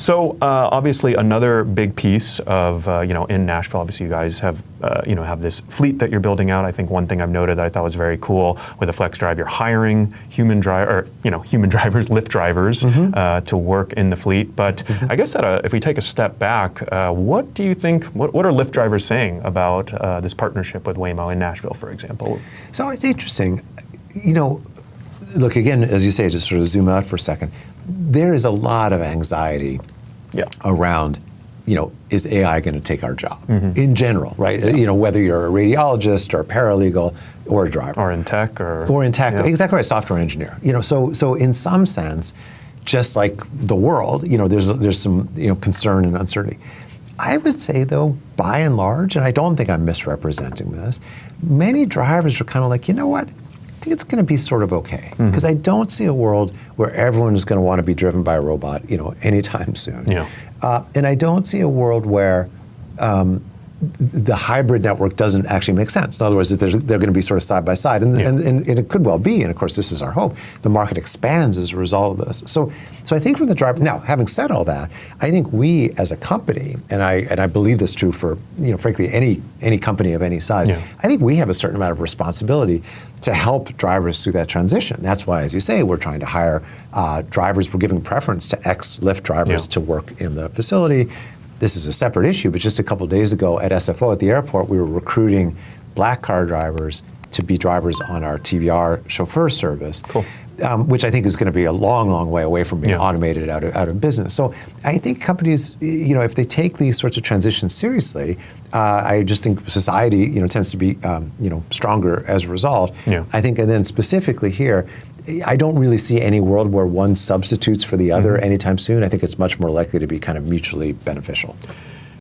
So obviously another big piece of, in Nashville, obviously you guys have, have this fleet that you're building out. I think one thing I've noted that I thought was very cool with the Flex Drive, you're hiring human drivers, Lyft drivers to work in the fleet. But I guess if we take a step back, what do you think, what are Lyft drivers saying about this partnership with Waymo in Nashville, for example? So it's interesting. Look, again, as you say, just sort of zoom out for a second, there is a lot of anxiety around, is AI going to take our job in general, right? Yeah. Whether you're a radiologist or a paralegal or a driver. Or in tech. Or in tech, exactly right, software engineer. So in some sense, just like the world, there's some concern and uncertainty. I would say though, by and large, and I don't think I'm misrepresenting this, many drivers are kind of like, you know what? I think it's going to be sort of okay, because I don't see a world where everyone is going to want to be driven by a robot, anytime soon. Yeah. And I don't see a world where the hybrid network doesn't actually make sense. In other words, they're going to be sort of side by side, and it could well be. And of course, this is our hope. The market expands as a result of this. So I think from the driver. Now, having said all that, I think we as a company, and I believe this true for frankly any company of any size. Yeah. I think we have a certain amount of responsibility to help drivers through that transition. That's why, as you say, we're trying to hire drivers. We're giving preference to ex-Lyft drivers to work in the facility. This is a separate issue, but just a couple of days ago at SFO at the airport, we were recruiting black car drivers to be drivers on our TVR chauffeur service. Cool. Which I think is going to be a long, long way away from being automated out of business. So I think companies, if they take these sorts of transitions seriously, I just think society, tends to be, stronger as a result. Yeah. I think, and then specifically here, I don't really see any world where one substitutes for the other anytime soon. I think it's much more likely to be kind of mutually beneficial.